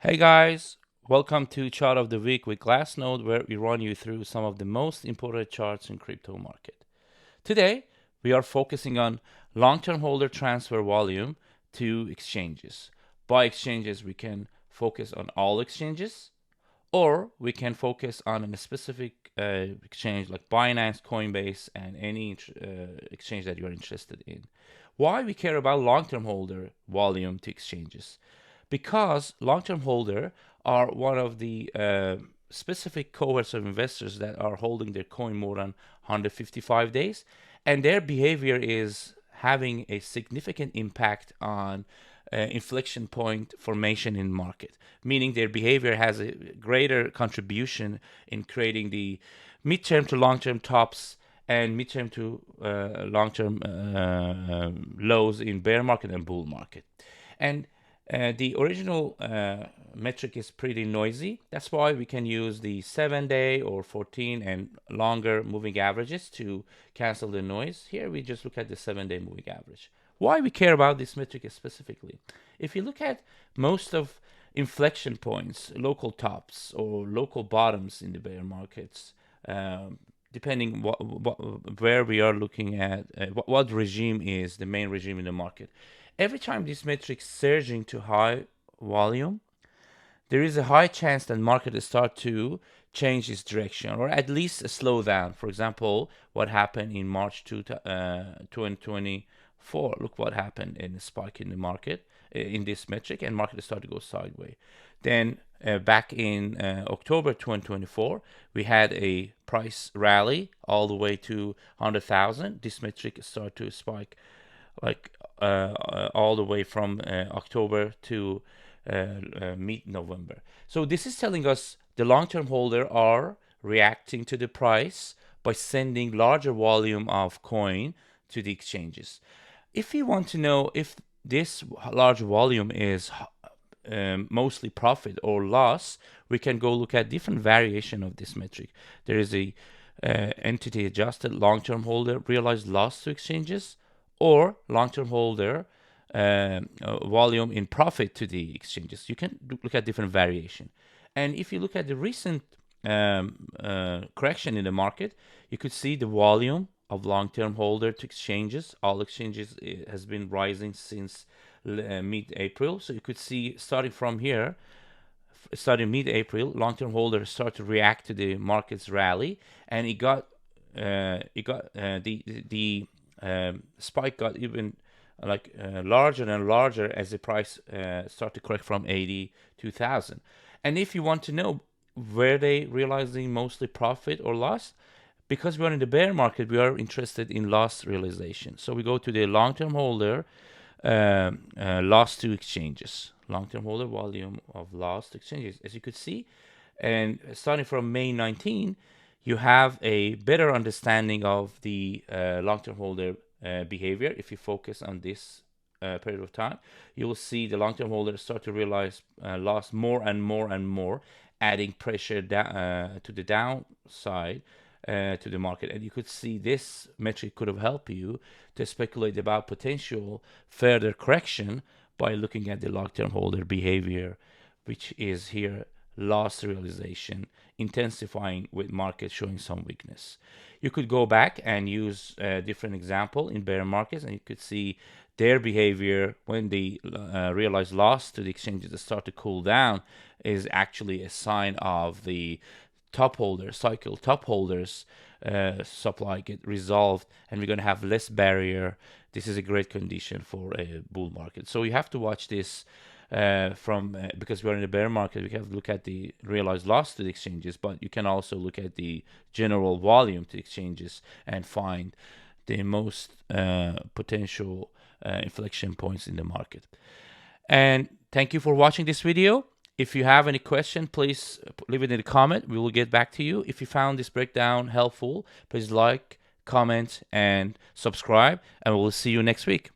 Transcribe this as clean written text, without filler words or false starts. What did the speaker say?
Hey guys, welcome to Chart of the Week with Glassnode, where we run you through some of the most important charts in crypto market. Today, we are focusing on long-term holder transfer volume to exchanges. By exchanges, we can focus on all exchanges, or we can focus on a specific exchange like Binance, Coinbase, and any exchange that you are interested in. Why we care about long-term holder volume to exchanges? Because long-term holder are one of the specific cohorts of investors that are holding their coin more than 155 days, and their behavior is having a significant impact on inflection point formation in market, meaning their behavior has a greater contribution in creating the midterm to long-term tops and midterm to long-term lows in bear market and bull market. And the original metric is pretty noisy. That's why we can use the 7-day or 14 and longer moving averages to cancel the noise. Here we just look at the 7-day moving average. Why we care about this metric specifically? If you look at most of inflection points, local tops or local bottoms in the bear markets, depending where we are looking at, what regime is the main regime in the market. Every time this metric surging to high volume, there is a high chance that market will start to change its direction or at least slow down. For example, what happened in March 2024. Look what happened in the spike in the market in this metric, and market started to go sideways. Then back in October 2024, we had a price rally all the way to 100,000. This metric started to spike like all the way from October to mid-November. So this is telling us the long-term holder are reacting to the price by sending larger volume of coin to the exchanges. If you want to know if this large volume is mostly profit or loss, we can go look at different variation of this metric. There is a entity adjusted long-term holder realized loss to exchanges, or long-term holder volume in profit to the exchanges. You can look at different variation. And if you look at the recent correction in the market, you could see the volume of long-term holder to exchanges. All exchanges has been rising since mid-April. So you could see starting from here, starting mid-April, long-term holders start to react to the market's rally, and it got the spike got even larger and larger as the price started to correct from 82,000. And if you want to know where they realizing mostly profit or loss, because we are in the bear market, we are interested in loss realization. So we go to the long-term holder loss to exchanges, long-term holder volume of loss to exchanges, as you could see. And starting from May 19, you have a better understanding of the long-term holder behavior. If you focus on this period of time, you will see the long-term holders start to realize loss more and more and more, adding pressure to the downside to the market. And you could see this metric could have helped you to speculate about potential further correction by looking at the long-term holder behavior, which is here loss realization intensifying with market showing some weakness. You could go back and use a different example in bear markets, and you could see their behavior when they realize loss to the exchanges that start to cool down is actually a sign of the top holders, cycle top holders supply get resolved, and we're going to have less barrier. This is a great condition for a bull market. So you have to watch this because we're in a bear market. We have to look at the realized loss to the exchanges, but you can also look at the general volume to exchanges and find the most potential inflection points in the market. And thank you for watching this video. If you have any question, please leave it in the comment. We will get back to you. If you found this breakdown helpful, please like, comment, and subscribe, and we'll see you next week.